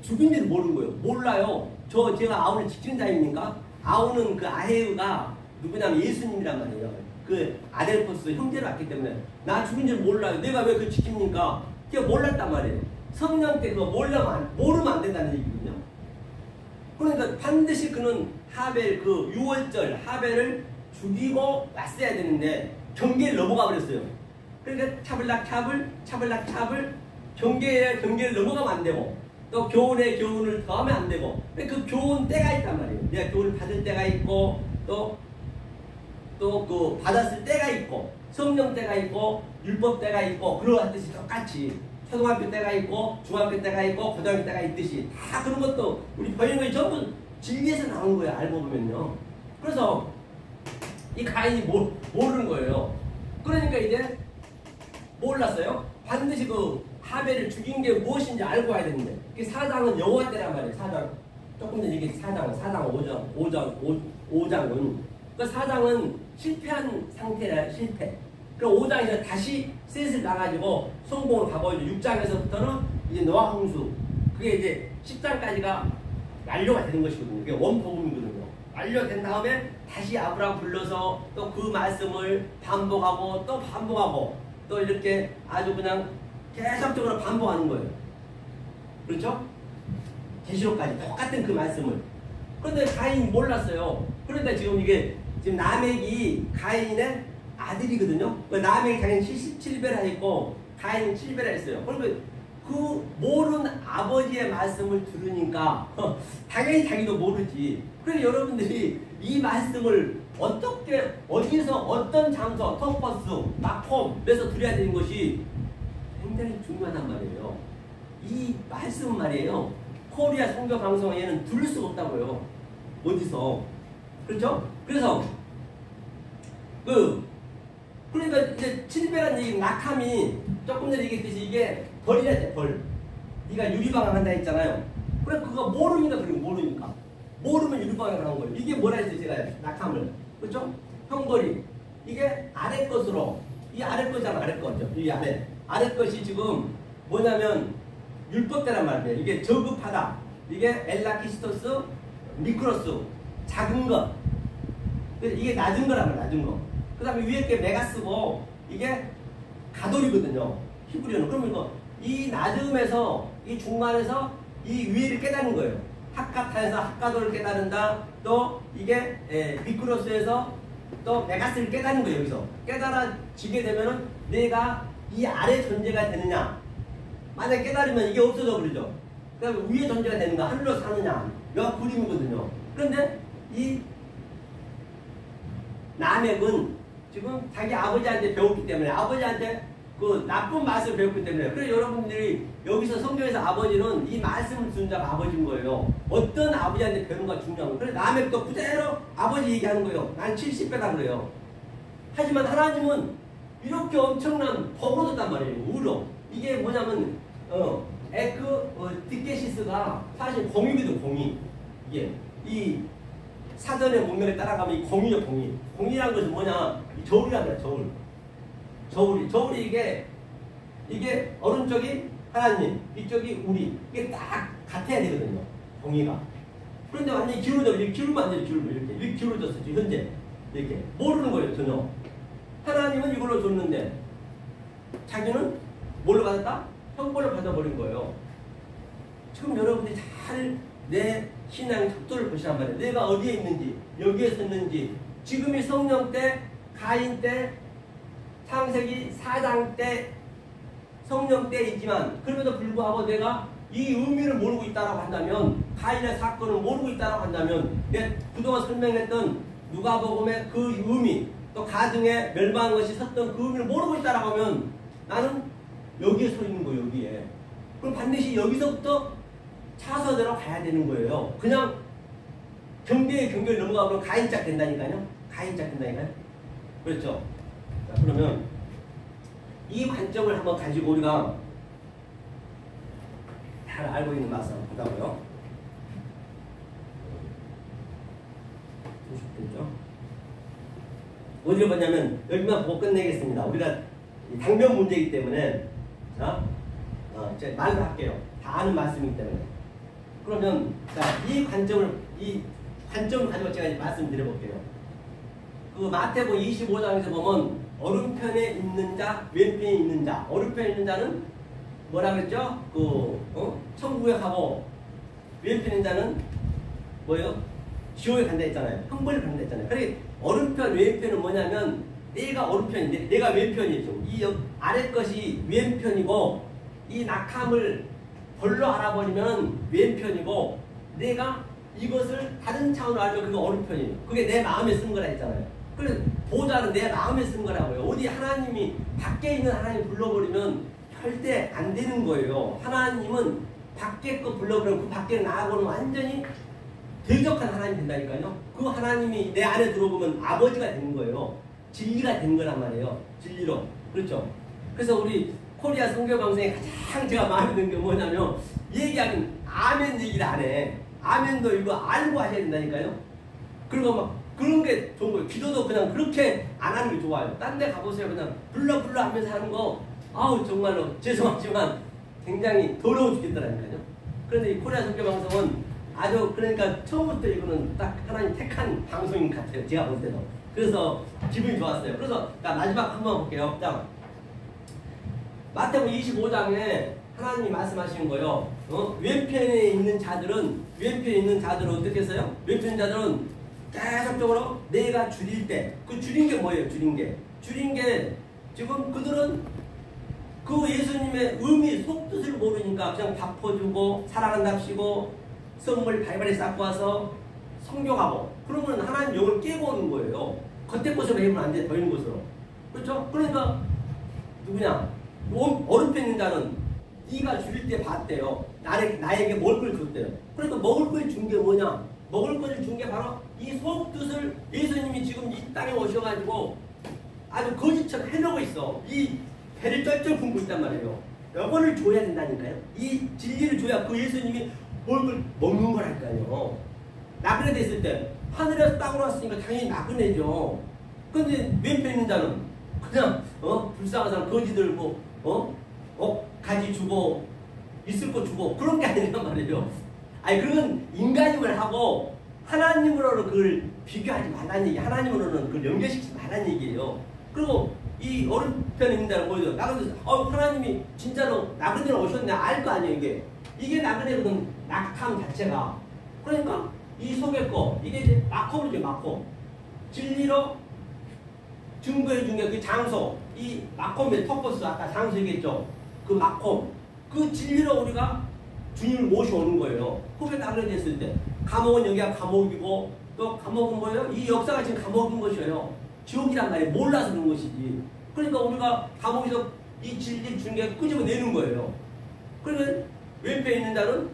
죽인지를 모르는 거예요. 몰라요. 제가 아우를 지키는 자입니까? 아우는 그 아헤우가 누구냐면 예수님이란 말이에요. 그 아델포스 형제를 왔기 때문에 나 죽인 줄 몰라요. 내가 왜 그 지킵니까? 그게 몰랐단 말이에요. 성령 때 그거 모르면 안 된다는 얘기거든요. 그러니까 반드시 그는 하벨, 그 6월절 하벨을 죽이고 왔어야 되는데 경계를 넘어가 버렸어요. 그러니까 차블락 경계를 넘어가면 안 되고, 또 교훈에 교훈을 더하면 안 되고, 그 교훈 때가 있단 말이에요. 내가 교훈을 받을 때가 있고, 또 그 받았을 때가 있고, 성령 때가 있고, 율법 때가 있고, 그러하듯이 똑같이 초등학교 때가 있고, 중학교 때가 있고, 고등학교 때가 있듯이 다 그런 것도 우리 번역이 전부 진리에서 나온 거예요. 알고 보면요. 그래서 이 가인이 모르는 거예요. 그러니까 이제 몰랐어요. 반드시 그 하벨을 죽인 게 무엇인지 알고 와야 되는데, 그 사장은 여호와 때란 말이에요. 사장. 조금 전에 얘기했지. 사장 5장은 그 사장은 실패한 상태라. 실패. 그럼 5장에서 다시 셋을 나가지고 성공을 가고, 이제 6장에서부터는 이제 노아 홍수, 그게 이제 10장까지가 완료가 되는 것이거든요. 그게 원복음이거든요. 완료된 다음에 다시 아브라함 불러서 또 그 말씀을 반복하고 또 반복하고 또 이렇게 아주 그냥 계속적으로 반복하는 거예요. 그렇죠? 계시록까지 똑같은 그 말씀을. 그런데 가인이 몰랐어요. 그러니까 지금 이게 지금 라멕이 가인의 아들이거든요. 라멕이 당연히 77배라 했고 가인은 7배라 했어요. 그러니까 그 모르는 아버지의 말씀을 들으니까 당연히 자기도 모르지. 그래서 여러분들이 이 말씀을 어떻게, 어디서, 어떤 장소, 톱버스, 마콤에서 들어야 되는 것이 굉장히 중요하단 말이에요. 이 말씀 말이에요. 코리아 선교 방송에는 들을 수가 없다고요. 어디서. 그렇죠? 그래서 그러니까 이제 7배라는 얘기, 낙함이 조금 전에 얘기했듯이 이게 벌이라 돼, 벌. 네가 유리방을 한다 했잖아요. 그래, 그거 모르니까 그래, 모르니까. 모르면 유리방을 하는 거예요. 이게 뭐라 했어요, 제가 낙함을. 그렇죠? 형벌이. 이게 아래 것으로, 이 아래 거잖아, 아래 거죠. 이 아래. 아래 것이 지금 뭐냐면 율법대란 말이에요. 이게 저급하다. 이게 엘라키스토스, 미크로스. 작은 것. 이게 낮은 거란 말이에요, 낮은 거. 그 다음에 위에 게 메가스고, 이게 가돌이거든요. 히브리어는. 그러면 이 낮음에서, 이 중간에서 이 위에를 깨닫는 거예요. 학가타에서 학가도를 깨닫는다. 또 이게 미크로스에서 또 메가스를 깨닫는 거예요. 여기서 깨달아지게 되면은 내가 이 아래 존재가 되느냐. 만약 깨달으면 이게 없어져 버리죠. 그다음에 위에 존재가 되는가, 하늘로 사느냐. 여가 그림이거든요. 그런데 이 라멕은 지금 자기 아버지한테 배웠기 때문에, 아버지한테 그 나쁜 말씀을 배웠기 때문에. 그래서 여러분들이 여기서 성경에서 아버지는 이 말씀을 듣는 자가 아버지인 거예요. 어떤 아버지한테 배우는가 중요한 거예요. 그래서 라멕도 그대로 아버지 얘기하는 거예요. 난 70배다 그래요. 하지만 하나님은 이렇게 엄청난 복을 줬단 말이에요. 우로. 이게 뭐냐면 디케시스가 사실 공이거든, 공이. 이게 이 사전의 문맥에 따라가면 이 공이죠, 공이. 공이라는 것은 뭐냐? 이 저울이란 말이야, 저울. 저울이 이게 오른쪽이 하나님, 이쪽이 우리. 이게 딱 같아야 되거든요, 공이가. 그런데 완전히 기울어져. 이렇게 기울면 안 돼요, 이렇게 기울어졌어, 지금 현재. 이렇게. 모르는 거예요, 전혀. 하나님은 이걸로 줬는데, 자기는 뭘로 받았다? 형벌로 받아버린 거예요. 지금 여러분들이 잘 내 신앙의 척도를 보시란 말이에요. 내가 어디에 있는지, 여기에 섰는지, 지금이 성령 때, 가인 때, 창세기 4장 때, 성령 때이지만, 그럼에도 불구하고 내가 이 의미를 모르고 있다고 한다면, 가인의 사건을 모르고 있다고 한다면, 내가 그동안 설명했던 누가복음의 그 의미, 또 가정에 멸망한 것이 섰던 그 의미를 모르고 있다고 하면 나는 여기에 서 있는 거예요. 여기에. 그럼 반드시 여기서부터 차서대로 가야 되는 거예요. 그냥 경계의 경계를 넘어가면 가인짝 된다니까요. 가인짝 된다니까요. 그렇죠? 자, 그러면 이 관점을 한번 가지고 우리가 잘 알고 있는 말씀 한번 보자고요. 보셨겠죠? 어디를 보냐면 여기만 보고 끝내겠습니다. 우리가 당면 문제이기 때문에 제가 말로 할게요. 다 아는 말씀이기 때문에. 그러면 자, 이 관점을 가지고 제가 말씀드려볼게요. 그 마태복음 25장에서 보면 오른편에 있는 자, 왼편에 있는 자. 오른편에 있는 자는 뭐라 그랬죠? 천국에 가고, 왼편에 있는 자는 뭐예요? 지옥에 간다 했잖아요. 형벌을 받는다 했잖아요. 그러니까 오른편, 왼편은 뭐냐면 내가 오른편인데 내가 왼편이죠. 이 아래 것이 왼편이고, 이 낙함을 벌로 알아버리면 왼편이고, 내가 이것을 다른 차원으로 알면 그게 오른편이에요. 그게 내 마음에 쓴 거라 했잖아요. 그래서 보좌는 내 마음에 쓴 거라고요. 어디 하나님이 밖에 있는 하나님 불러버리면 절대 안 되는 거예요. 하나님은 밖에 거 불러버리면 그 밖에 나하고는 완전히 대적한 하나님이 된다니까요. 그 하나님이 내 안에 들어오면 아버지가 되는 거예요. 진리가 되는 거란 말이에요. 진리로. 그렇죠? 그래서 우리 코리아 선교방송에 가장 제가 마음에 드는 게 뭐냐면 얘기하면 아멘 얘기를 안 해. 아멘도 이거 알고 하셔야 된다니까요. 그리고 막 그런 게 좋은 거예요. 기도도 그냥 그렇게 안 하는 게 좋아요. 딴 데 가보세요. 그냥 불러 하면서 하는 거, 아우 정말로 죄송하지만 굉장히 더러워 죽겠더라니까요. 그런데 이 코리아 선교방송은 아주, 그러니까 처음부터 이거는 딱 하나님 택한 방송인 것 같아요. 제가 볼 때도. 그래서 기분이 좋았어요. 그래서 마지막 한번 볼게요. 자, 마태복음 25장에 하나님이 말씀하시는 거예요. 왼편에 있는 자들은 어떻게 했어요? 왼편에 있는 자들은 계속적으로 내가 줄일 때, 그 줄인 게 뭐예요? 줄인 게 지금 그들은 그 예수님의 의미, 속뜻을 모르니까 그냥 밥 퍼주고 사랑한답시고 선물 발발이 쌓고 와서 성경하고, 그러면 하나님 영을 깨고 오는 거예요. 겉에 것으로 해보면 안 돼. 보이는 것으로. 그렇죠? 그러니까 누구냐? 오른편 있는 자는 네가 줄일 때 봤대요. 나에게 먹을 걸 줬대요. 그러니까 먹을 걸 준 게 뭐냐? 먹을 걸 준 게 바로 이 속뜻을 예수님이 지금 이 땅에 오셔가지고 아주 거짓처럼 해놓고 있어. 이 배를 쩔쩔 굶고 있단 말이에요. 이거를 줘야 된다니까요. 이 진리를 줘야 그 예수님이 먹을 걸 먹는 거라니까요. 나그네 됐을 때 하늘에서 땅으로 왔으니까 당연히 나그네죠. 근데 왼편 있는 자는 그냥 불쌍한 사람 거지들 가지 주고 있을 거 주고 그런 게 아니란 말이에요. 아니 그건 인간임을 하고 하나님으로는 그걸 비교하지 말라는 얘기, 하나님으로는 그걸 연결시키지 말라는 얘기예요. 그리고 이 오른편에 있는 자는 뭐죠? 나그네, 하나님이 진짜로 나그네로 오셨네 알 거 아니에요. 이게 나그네거든. 낙함 자체가. 그러니까 이 속에 거, 이게 이제 마콤이죠. 마콤. 진리로 증거해 준 게 그 장소, 이 마콤의 토퍼스, 아까 장소 얘기했죠. 그 마콤, 그 진리로 우리가 주님을 모셔오는 거예요. 그게 나그네 됐을 때. 감옥은 여기가 감옥이고, 또 감옥은 뭐예요? 이 역사가 지금 감옥인 것이에요. 지옥이란 말이에요. 몰라서 그런 것이지. 그러니까 우리가 감옥에서 이 진리를 준 게 끄집어내는 거예요. 그러면 왼편에 있는 자는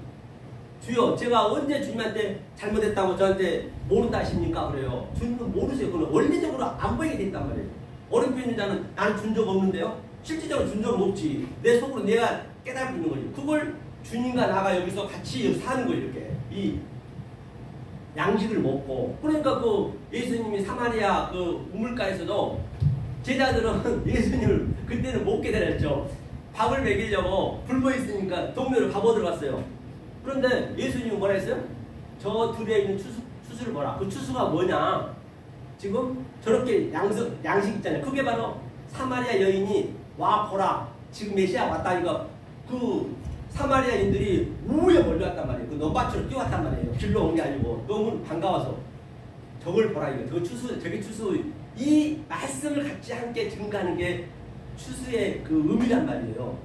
주여, 제가 언제 주님한테 잘못했다고 저한테 모른다 하십니까? 그래요. 주님은 모르세요. 그건 원리적으로 안 보이게 됐단 말이에요. 오른편에 있는 자는 나는 준 적 없는데요. 실질적으로 준 적은 없지. 내 속으로 내가 깨닫고 있는 거지. 그걸 주님과 나가 여기서 같이 사는 거예요. 이렇게. 이 양식을 먹고. 그러니까 그 예수님이 사마리아 그 우물가에서도 제자들은 예수님을 그때는 못 깨달았죠. 밥을 먹이려고 굶어 있으니까 동네로 가보 들어갔어요. 그런데 예수님은 뭐라 했어요? 저 둘에 있는 추수를 보라. 그 추수가 뭐냐? 지금 저렇게 양식 있잖아요. 그게 바로 사마리아 여인이 와 보라. 지금 메시아 왔다. 이거 그 사마리아인들이 우에 몰려왔단 말이에요. 그 넘바치로 뛰어왔단 말이에요. 길로 온 게 아니고 너무 반가워서 저걸 보라. 이거 저 추수, 저게 추수. 이 말씀을 같이 함께 증가하는 게 추수의 그 의미란 말이에요.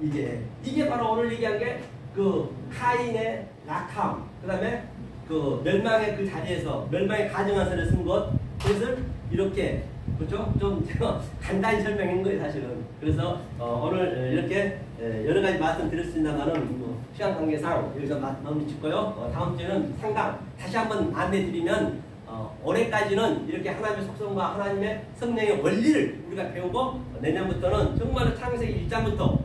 이게 바로 오늘 얘기한 게 그 카인의 라캄, 그 다음에 그 멸망의 그 자리에서 멸망의 가정한서를 쓴 것, 그것을 이렇게 그렇죠? 좀 제가 간단히 설명한 거예요 사실은. 그래서 오늘 이렇게 여러 가지 말씀드렸습니다만은 뭐 시간 관계상 여기서 마무리 짓고요. 다음 주에는 상담 다시 한번 안내드리면 올해까지는 이렇게 하나님의 속성과 하나님의 성령의 원리를 우리가 배우고 내년부터는 정말로 창세기 1장부터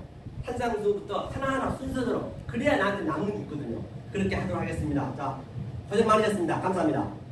한상수부터 하나하나 순서대로 그래야 나한테 남는 게 있거든요. 그렇게 하도록 하겠습니다. 자, 고생 많으셨습니다. 감사합니다.